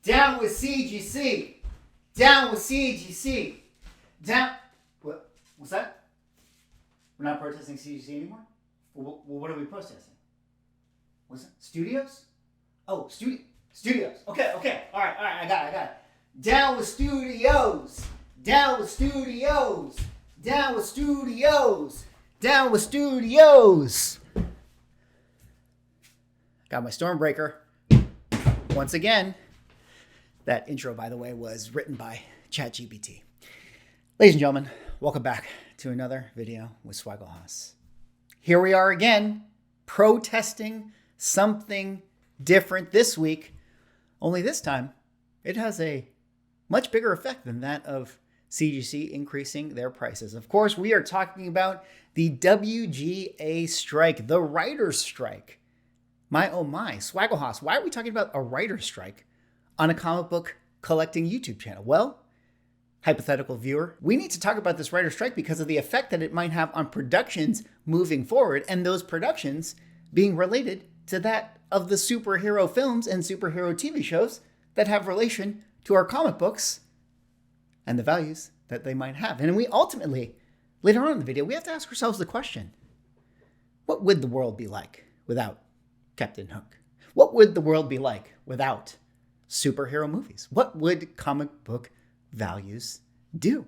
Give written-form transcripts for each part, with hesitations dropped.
Down with CGC. Down with CGC. Down. What's that? We're not protesting CGC anymore? Well, what are we protesting? What's that? Studios? Oh, studios. Okay. All right. I got it. Down with studios. Down with studios. Down with studios. Down with studios. Got my Stormbreaker. Once again, that intro, by the way, was written by ChatGPT. Ladies and gentlemen, welcome back to another video with Swaggle Haas. Here we are again, protesting something different this week. Only this time, it has a much bigger effect than that of CGC increasing their prices. Of course, we are talking about the WGA strike, the writer's strike. My, oh my, Swaggle Haas, why are we talking about a writer's strike on a comic book collecting YouTube channel? Well, hypothetical viewer, we need to talk about this writer's strike because of the effect that it might have on productions moving forward, and those productions being related to that of the superhero films and superhero TV shows that have relation to our comic books and the values that they might have. And we ultimately, later on in the video, we have to ask ourselves the question, what would the world be like without Captain Hook? What would the world be like without superhero movies? What would comic book values do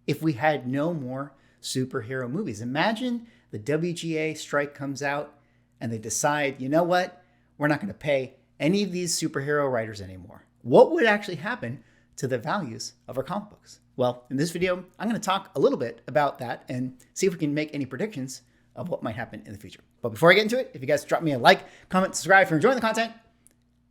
if we had no more superhero movies? Imagine the WGA strike comes out and they decide, you know what? We're not going to pay any of these superhero writers anymore. What would actually happen to the values of our comic books? Well, in this video, I'm going to talk a little bit about that and see if we can make any predictions of what might happen in the future. But before I get into it, if you guys drop me a like, comment, subscribe if you're enjoying the content,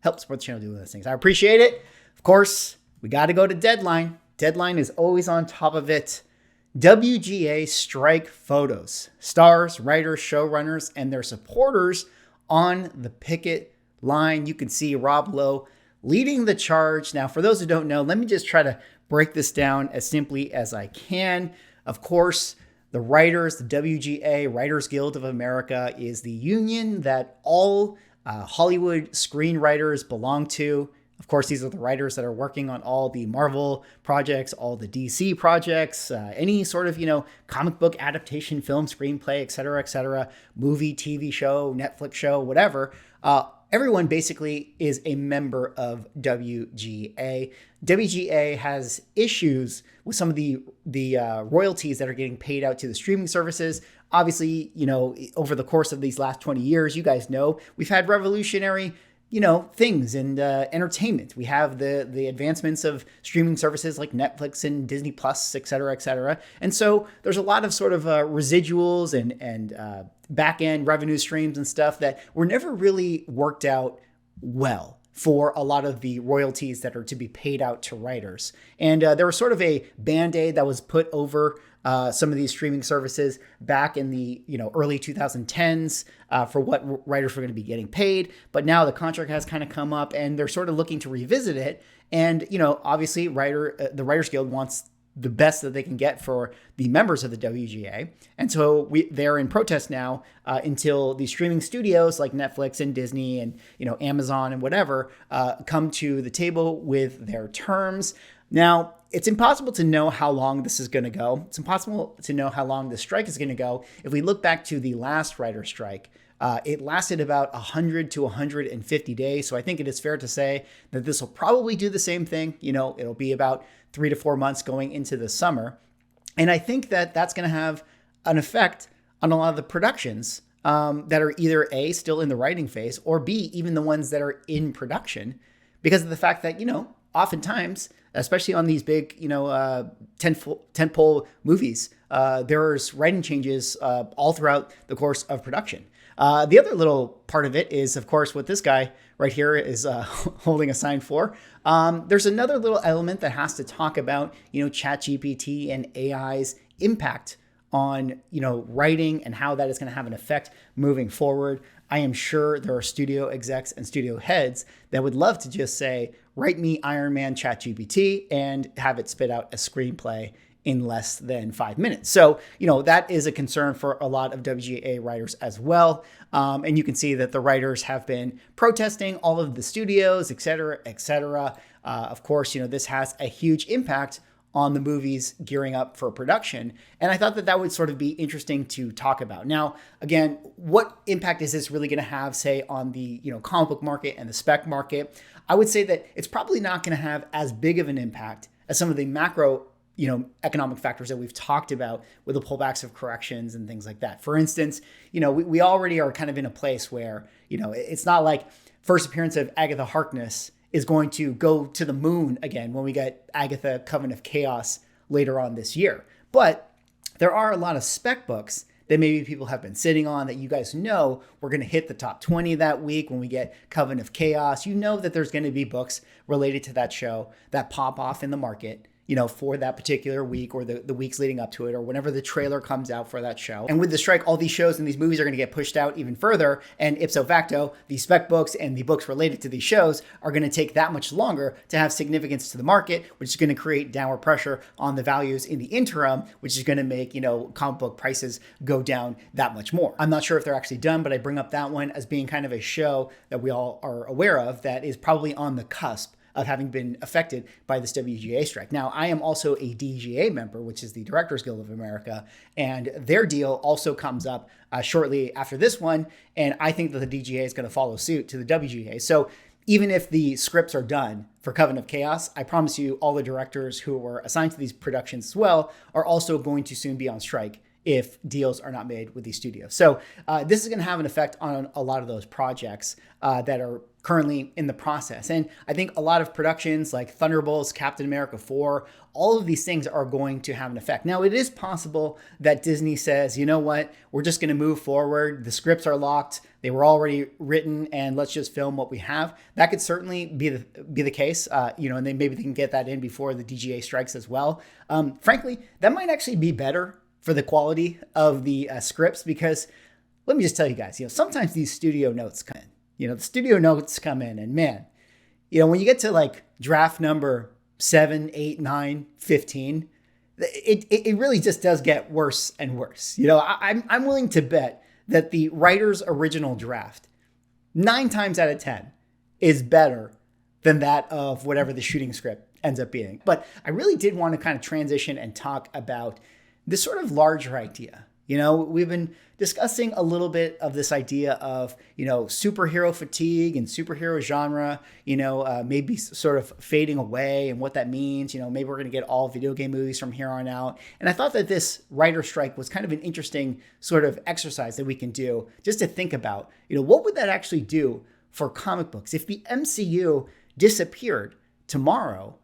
help support the channel doing those things. I appreciate it. Of course, we got to go to Deadline. Deadline is always on top of it. WGA strike photos. Stars, writers, showrunners, and their supporters on the picket line. You can see Rob Lowe leading the charge. Now, for those who don't know, let me just try to break this down as simply as I can. Of course, the writers, the WGA, Writers Guild of America, is the union that all Hollywood screenwriters belong to. Of course, these are the writers that are working on all the Marvel projects, all the DC projects, any sort of, comic book adaptation, film, screenplay, et cetera, movie, TV show, Netflix show, whatever. Everyone basically is a member of WGA. WGA has issues with some of the royalties that are getting paid out to the streaming services. Obviously, over the course of these last 20 years, you guys know, we've had revolutionary things in entertainment. We have the advancements of streaming services like Netflix and Disney Plus, et cetera. And so there's a lot of sort of residuals and back-end revenue streams and stuff that were never really worked out well for a lot of the royalties that are to be paid out to writers. And there was sort of a Band-Aid that was put over some of these streaming services back in the early 2010s for what writers were going to be getting paid. But now the contract has kind of come up and they're sort of looking to revisit it. And, obviously the Writers Guild wants the best that they can get for the members of the WGA. And so they're in protest now until the streaming studios like Netflix and Disney and, Amazon and whatever come to the table with their terms. Now, it's impossible to know how long this is going to go. It's impossible to know how long the strike is going to go. If we look back to the last writer strike, it lasted about 100 to 150 days. So I think it is fair to say that this will probably do the same thing. It'll be about 3 to 4 months going into the summer. And I think that that's going to have an effect on a lot of the productions that are either A, still in the writing phase, or B, even the ones that are in production, because of the fact that, oftentimes, especially on these big, tentpole movies, there's writing changes all throughout the course of production. The other little part of it is, of course, what this guy right here is holding a sign for. There's another little element that has to talk about, ChatGPT and AI's impact on, writing and how that is going to have an effect moving forward. I am sure there are studio execs and studio heads that would love to just say, write me Iron Man ChatGPT and have it spit out a screenplay in less than 5 minutes. So, that is a concern for a lot of WGA writers as well. And you can see that the writers have been protesting all of the studios, et cetera, et cetera. Of course, this has a huge impact on the movies gearing up for production. And I thought that that would sort of be interesting to talk about. Now, again, what impact is this really going to have, say, on the, comic book market and the spec market? I would say that it's probably not going to have as big of an impact as some of the macro, economic factors that we've talked about with the pullbacks of corrections and things like that. For instance, we already are kind of in a place where, it's not like first appearance of Agatha Harkness is going to go to the moon again when we get Agatha Coven of Chaos later on this year. But there are a lot of spec books that maybe people have been sitting on that you guys know we're going to hit the top 20 that week when we get Coven of Chaos. You know that there's going to be books related to that show that pop off in the market, for that particular week or the weeks leading up to it or whenever the trailer comes out for that show. And with the strike, all these shows and these movies are going to get pushed out even further. And ipso facto, the spec books and the books related to these shows are going to take that much longer to have significance to the market, which is going to create downward pressure on the values in the interim, which is going to make, comic book prices go down that much more. I'm not sure if they're actually done, but I bring up that one as being kind of a show that we all are aware of that is probably on the cusp of having been affected by this WGA strike. Now, I am also a DGA member, which is the Directors Guild of America, and their deal also comes up shortly after this one, and I think that the DGA is going to follow suit to the WGA. So even if the scripts are done for Coven of Chaos, I promise you all the directors who were assigned to these productions as well are also going to soon be on strike if deals are not made with these studios. So this is going to have an effect on a lot of those projects that are currently in the process. And I think a lot of productions like Thunderbolts, Captain America 4, all of these things are going to have an effect. Now, it is possible that Disney says, you know what, we're just going to move forward. The scripts are locked. They were already written, and let's just film what we have. That could certainly be the case, and then maybe they can get that in before the DGA strikes as well. Frankly, that might actually be better for the quality of the scripts, because let me just tell you guys, sometimes these studio notes come in. The studio notes come in, and man, when you get to like draft number 7, 8, 9, 15, it really just does get worse and worse. I'm willing to bet that the writer's original draft 9 times out of 10 is better than that of whatever the shooting script ends up being. But I really did want to kind of transition and talk about this sort of larger idea. We've been discussing a little bit of this idea of, superhero fatigue and superhero genre, maybe sort of fading away and what that means. Maybe we're going to get all video game movies from here on out. And I thought that this writer strike was kind of an interesting sort of exercise that we can do just to think about, what would that actually do for comic books? If the MCU disappeared tomorrow,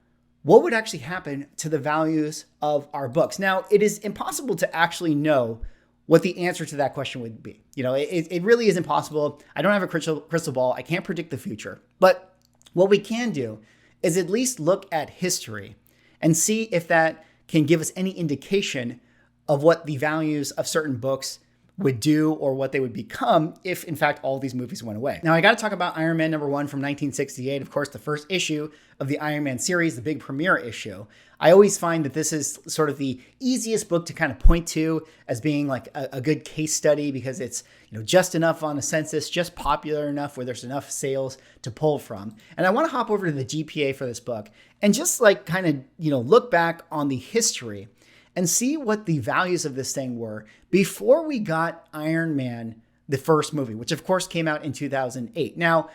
what would actually happen to the values of our books? Now, it is impossible to actually know what the answer to that question would be. It really is impossible. I don't have a crystal ball. I can't predict the future. But what we can do is at least look at history and see if that can give us any indication of what the values of certain books would do or what they would become if, in fact, all these movies went away. Now, I got to talk about Iron Man #1 from 1968. Of course, the first issue of the Iron Man series, the big premiere issue. I always find that this is sort of the easiest book to kind of point to as being like a good case study because it's just enough on a census, just popular enough where there's enough sales to pull from. And I want to hop over to the GPA for this book and just like kind of look back on the history and see what the values of this thing were before we got Iron Man, the first movie, which of course came out in 2008. Now,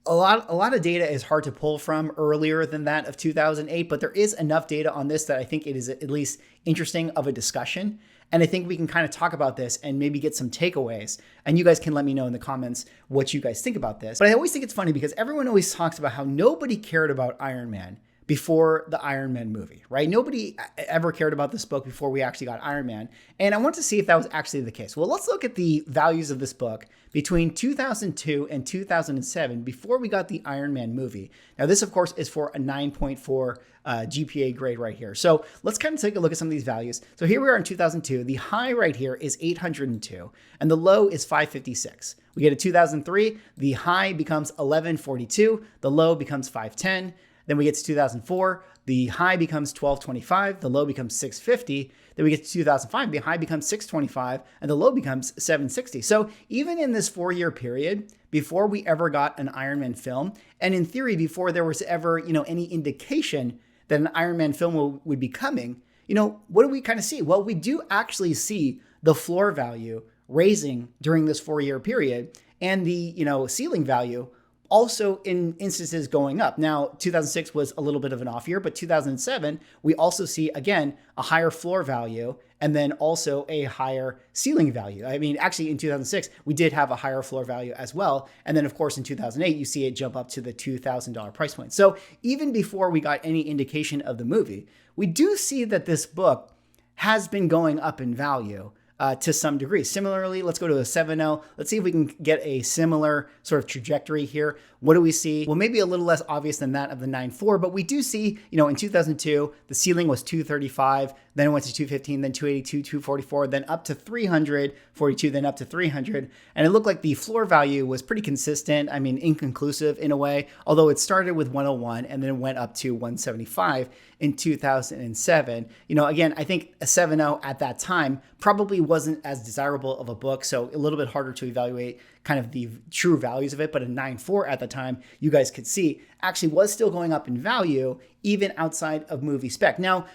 a lot of data is hard to pull from earlier than that of 2008, but there is enough data on this that I think it is at least interesting of a discussion. And I think we can kind of talk about this and maybe get some takeaways. And you guys can let me know in the comments what you guys think about this. But I always think it's funny because everyone always talks about how nobody cared about Iron Man before the Iron Man movie, right? Nobody ever cared about this book before we actually got Iron Man. And I want to see if that was actually the case. Well, let's look at the values of this book between 2002 and 2007 before we got the Iron Man movie. Now, this, of course, is for a 9.4 GPA grade right here. So let's kind of take a look at some of these values. So here we are in 2002. The high right here is 802 and the low is 556. We get a 2003. The high becomes 1142. The low becomes 510. Then we get to 2004, the high becomes 1225, the low becomes 650. Then we get to 2005, the high becomes 625, and the low becomes 760. So even in this 4-year period, before we ever got an Iron Man film, and in theory, before there was ever, any indication that an Iron Man film would be coming, what do we kind of see? Well, we do actually see the floor value raising during this 4-year period, and the, ceiling value also in instances going up. Now, 2006 was a little bit of an off year, but 2007, we also see, again, a higher floor value and then also a higher ceiling value. I mean, actually in 2006, we did have a higher floor value as well. And then of course, in 2008, you see it jump up to the $2,000 price point. So even before we got any indication of the movie, we do see that this book has been going up in value to some degree. Similarly, let's go to a 7.0. Let's see if we can get a similar sort of trajectory here. What do we see? Well, maybe a little less obvious than that of the 9.4, but we do see, in 2002, the ceiling was 235, then it went to 215, then 282, 244, then up to 342, then up to 300. And it looked like the floor value was pretty consistent. I mean, inconclusive in a way, although it started with 101 and then went up to 175 in 2007. Again, I think a 7.0 at that time probably wasn't as desirable of a book, so a little bit harder to evaluate kind of the true values of it, but a 9.4 at the time, you guys could see, actually was still going up in value, even outside of movie spec. Now,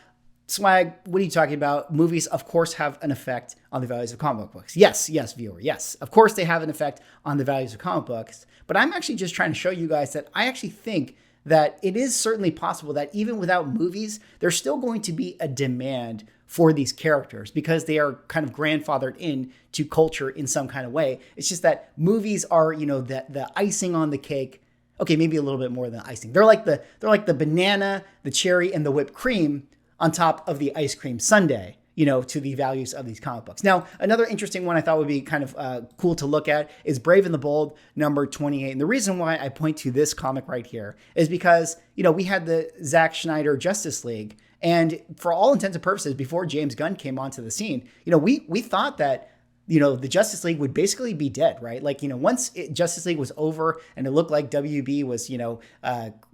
Swag, what are you talking about? Movies, of course, have an effect on the values of comic books. Yes, viewer, yes. Of course, they have an effect on the values of comic books, but I'm actually just trying to show you guys that I actually think that it is certainly possible that even without movies, there's still going to be a demand for these characters because they are kind of grandfathered in to culture in some kind of way. It's just that movies are, the icing on the cake. Okay, maybe a little bit more than icing. They're like the banana, the cherry, and the whipped cream on top of the ice cream sundae, to the values of these comic books. Now, another interesting one I thought would be kind of cool to look at is Brave and the Bold, number 28. And the reason why I point to this comic right here is because, we had the Zack Snyder Justice League. And for all intents and purposes, before James Gunn came onto the scene, we thought that, the Justice League would basically be dead, right? Like, once Justice League was over and it looked like WB was,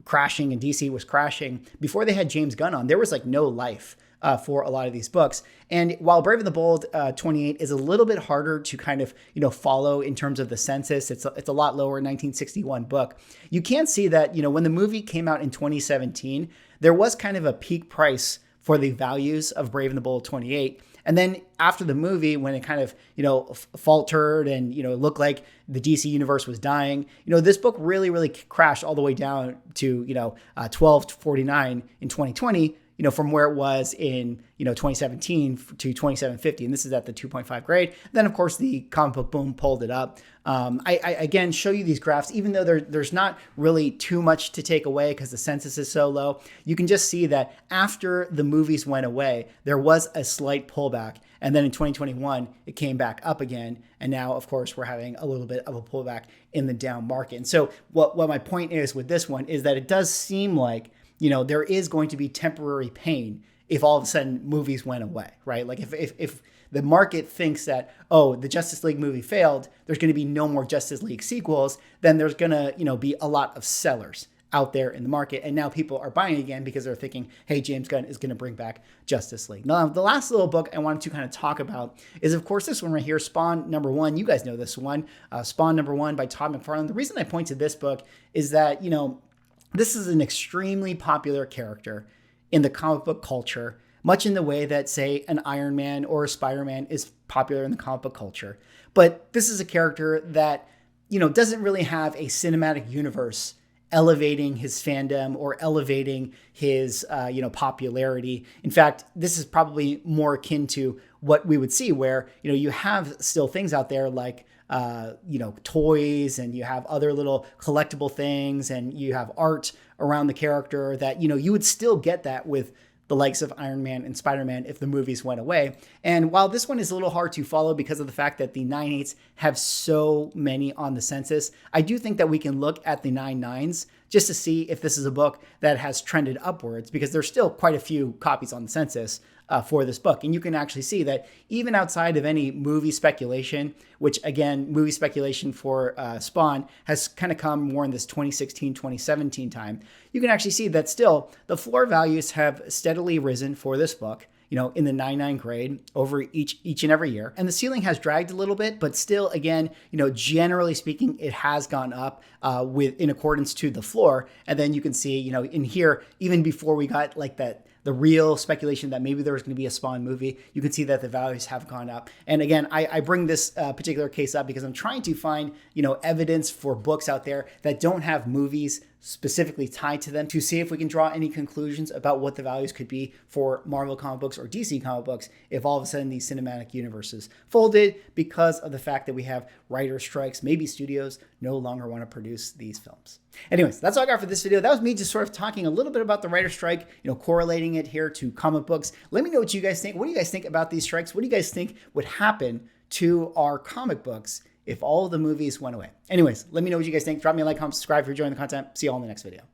crashing and DC was crashing, before they had James Gunn on, there was like no life for a lot of these books. And while Brave and the Bold 28 is a little bit harder to kind of, follow in terms of the census, it's a lot lower, 1961 book. You can see that, when the movie came out in 2017, there was kind of a peak price for the values of Brave and the Bold 28. And then after the movie, when it kind of, faltered and, it looked like the DC universe was dying, this book really, really crashed all the way down to, 1249 in 2020, from where it was in, 2017 to 2750. And this is at the 2.5 grade. Then, of course, the comic book boom pulled it up. I again, show you these graphs, even though there's not really too much to take away because the census is so low. You can just see that after the movies went away, there was a slight pullback. And then in 2021, it came back up again. And now, of course, we're having a little bit of a pullback in the down market. And so what my point is with this one is that it does seem like, there is going to be temporary pain if all of a sudden movies went away, right? Like if the market thinks that, oh, the Justice League movie failed, there's going to be no more Justice League sequels, then there's going to, be a lot of sellers out there in the market. And now people are buying again because they're thinking, hey, James Gunn is going to bring back Justice League. Now, the last little book I wanted to kind of talk about is, of course, this one right here, Spawn #1. You guys know this one, Spawn #1 by Todd McFarlane. The reason I point to this book is that, this is an extremely popular character in the comic book culture, much in the way that, say, an Iron Man or a Spider-Man is popular in the comic book culture. But this is a character that, doesn't really have a cinematic universe elevating his fandom or elevating his, popularity. In fact, this is probably more akin to what we would see where, you have still things out there like, toys, and you have other little collectible things, and you have art around the character that, you would still get that with the likes of Iron Man and Spider-Man if the movies went away. And while this one is a little hard to follow because of the fact that the 9/8s have so many on the census, I do think that we can look at the 9/9s just to see if this is a book that has trended upwards, because there's still quite a few copies on the census for this book. And you can actually see that even outside of any movie speculation, which again, movie speculation for Spawn has kind of come more in this 2016, 2017 time, you can actually see that still the floor values have steadily risen for this book, you know, in the 9.9 grade over each and every year. And the ceiling has dragged a little bit, but still, again, you know, generally speaking, it has gone up in accordance to the floor. And then you can see, you know, in here, even before we got like the real speculation that maybe there was going to be a Spawn movie, you can see that the values have gone up. And again, I bring this particular case up because I'm trying to find, you know, evidence for books out there that don't have movies specifically tied to them, to see if we can draw any conclusions about what the values could be for Marvel comic books or DC comic books if all of a sudden these cinematic universes folded because of the fact that we have writer strikes. Maybe studios no longer want to produce these films. Anyways, that's all I got for this video. That was me just sort of talking a little bit about the writer strike, you know, correlating it here to comic books. Let me know what you guys think. What do you guys think about these strikes? What do you guys think would happen to our comic books if all of the movies went away? Anyways, let me know what you guys think. Drop me a like, comment, subscribe if you're enjoying the content. See you all in the next video.